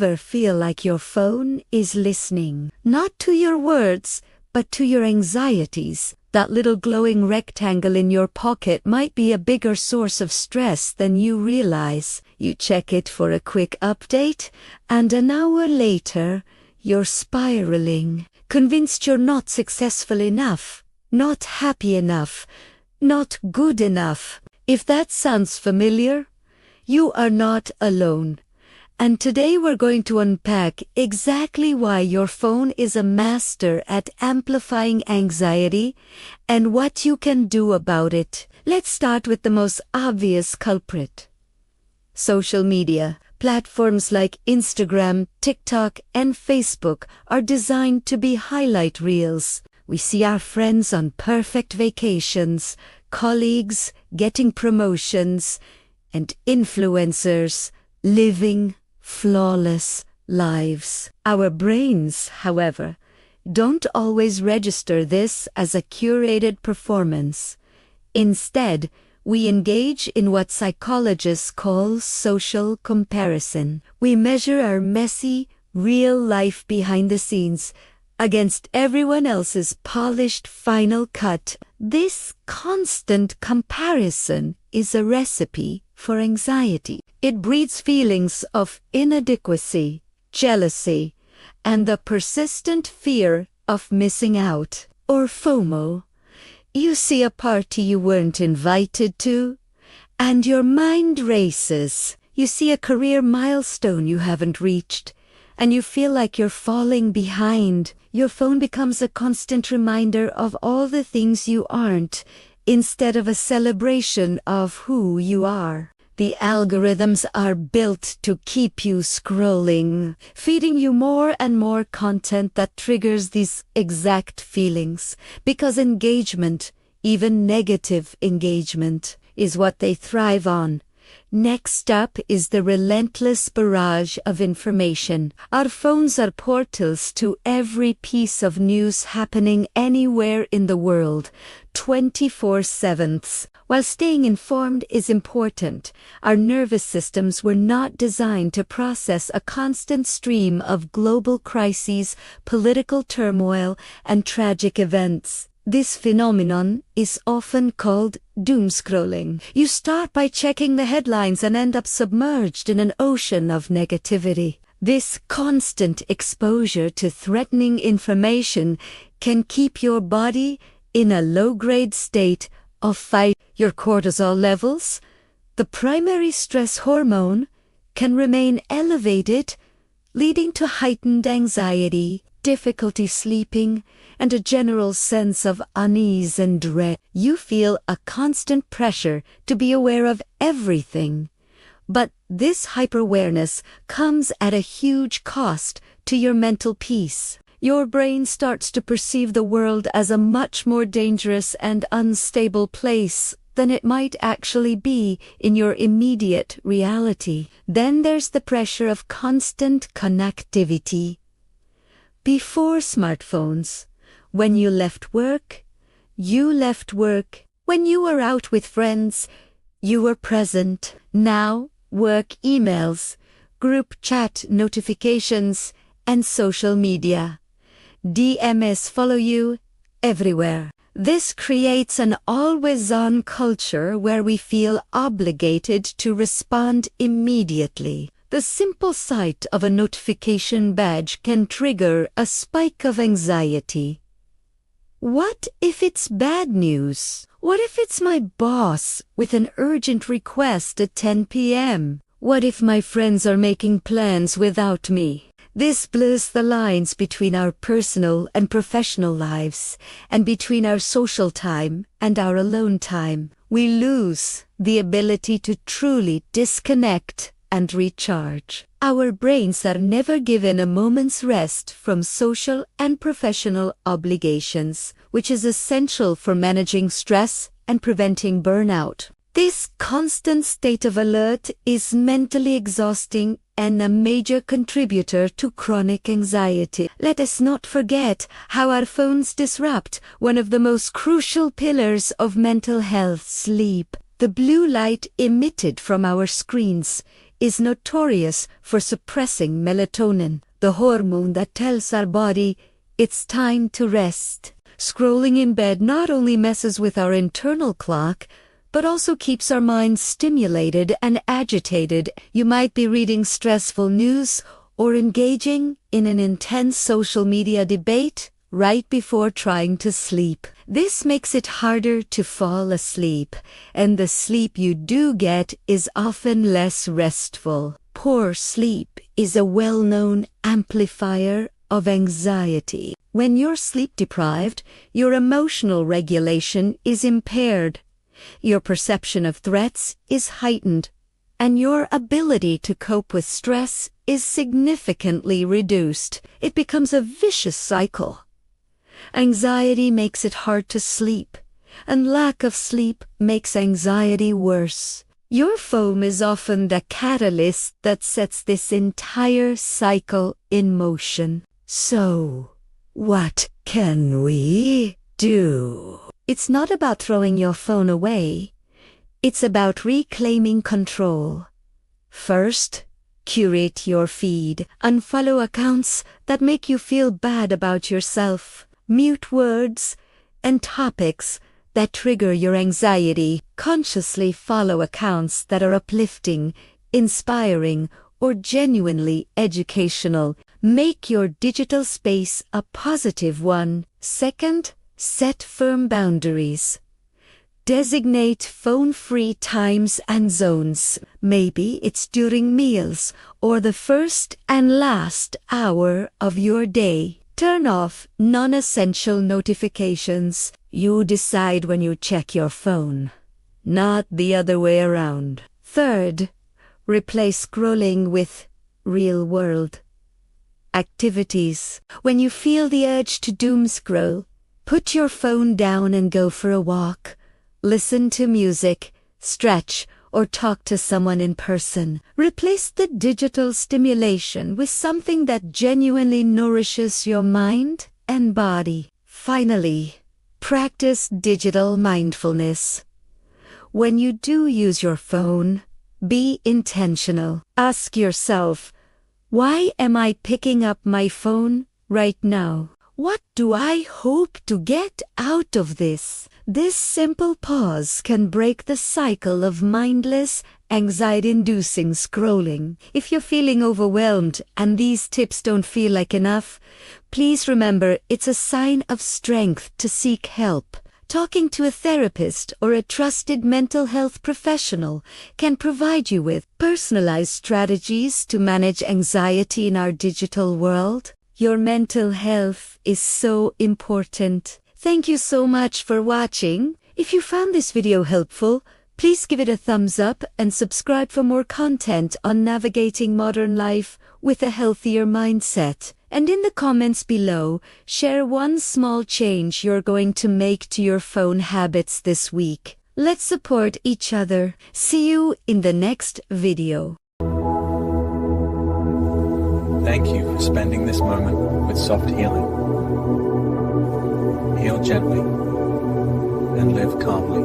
ever feel like your phone is listening? Not to your words, but to your anxieties. That little glowing rectangle in your pocket might be a bigger source of stress than you realize. You check it for a quick update, and an hour later, you're spiraling, convinced you're not successful enough, not happy enough, not good enough. If that sounds familiar, you are not alone. And today we're going to unpack exactly why your phone is a master at amplifying anxiety and what you can do about it. Let's start with the most obvious culprit. Social media. Platforms like Instagram, TikTok, and Facebook are designed to be highlight reels. We see our friends on perfect vacations, colleagues getting promotions, and influencers living flawless lives. Our brains, however, don't always register this as a curated performance. Instead, we engage in what psychologists call social comparison. We measure our messy, real life behind the scenes against everyone else's polished final cut. This constant comparison is a recipe for anxiety. It breeds feelings of inadequacy, jealousy, and the persistent fear of missing out, or FOMO. You see a party you weren't invited to, and your mind races. You see a career milestone you haven't reached, and you feel like you're falling behind. Your phone becomes a constant reminder of all the things you aren't, instead of a celebration of who you are. The algorithms are built to keep you scrolling, feeding you more and more content that triggers these exact feelings, because engagement, even negative engagement, is what they thrive on. Next up is the relentless barrage of information. Our phones are portals to every piece of news happening anywhere in the world, 24/7. While staying informed is important, our nervous systems were not designed to process a constant stream of global crises, political turmoil, and tragic events. This phenomenon is often called doom scrolling. You start by checking the headlines and end up submerged in an ocean of negativity. This constant exposure to threatening information can keep your body in a low-grade state of fight. Your cortisol levels, the primary stress hormone, can remain elevated, leading to heightened anxiety, difficulty sleeping, and a general sense of unease and dread. You feel a constant pressure to be aware of everything. But this hyper-awareness comes at a huge cost to your mental peace. Your brain starts to perceive the world as a much more dangerous and unstable place than it might actually be in your immediate reality. Then there's the pressure of constant connectivity. Before smartphones, when you left work, you left work. When you were out with friends, you were present. Now, work emails, group chat notifications, and social media. DMs follow you everywhere. This creates an always-on culture where we feel obligated to respond immediately. The simple sight of a notification badge can trigger a spike of anxiety. What if it's bad news? What if it's my boss with an urgent request at 10 p.m.? What if my friends are making plans without me? This blurs the lines between our personal and professional lives, and between our social time and our alone time. We lose the ability to truly disconnect and recharge. Our brains are never given a moment's rest from social and professional obligations, which is essential for managing stress and preventing burnout. This constant state of alert is mentally exhausting and a major contributor to chronic anxiety. Let us not forget how our phones disrupt one of the most crucial pillars of mental health: sleep. The blue light emitted from our screens is notorious for suppressing melatonin, the hormone that tells our body it's time to rest. Scrolling in bed not only messes with our internal clock, but also keeps our minds stimulated and agitated. You might be reading stressful news or engaging in an intense social media debate right before trying to sleep. This makes it harder to fall asleep, and the sleep you do get is often less restful. Poor sleep is a well-known amplifier of anxiety. When you're sleep deprived, your emotional regulation is impaired. Your perception of threats is heightened, and your ability to cope with stress is significantly reduced. It becomes a vicious cycle. Anxiety makes it hard to sleep, and lack of sleep makes anxiety worse. Your phone is often the catalyst that sets this entire cycle in motion. So, what can we do? It's not about throwing your phone away. It's about reclaiming control. First, curate your feed. Unfollow accounts that make you feel bad about yourself. Mute words and topics that trigger your anxiety. Consciously follow accounts that are uplifting, inspiring, or genuinely educational. Make your digital space a positive one. Second, set firm boundaries. Designate phone-free times and zones. Maybe it's during meals or the first and last hour of your day. Turn off non-essential notifications. You decide when you check your phone, not the other way around. Third, replace scrolling with real-world activities. When you feel the urge to doom scroll, put your phone down and go for a walk. Listen to music, stretch, or talk to someone in person. Replace the digital stimulation with something that genuinely nourishes your mind and body. Finally, practice digital mindfulness. When you do use your phone, be intentional. Ask yourself, why am I picking up my phone right now? What do I hope to get out of this? This simple pause can break the cycle of mindless, anxiety-inducing scrolling. If you're feeling overwhelmed and these tips don't feel like enough, please remember it's a sign of strength to seek help. Talking to a therapist or a trusted mental health professional can provide you with personalized strategies to manage anxiety in our digital world. Your mental health is so important. Thank you so much for watching. If you found this video helpful, please give it a thumbs up and subscribe for more content on navigating modern life with a healthier mindset. And in the comments below, share one small change you're going to make to your phone habits this week. Let's support each other. See you in the next video. Thank you for spending this moment with Soft Healing. Heal gently and live calmly.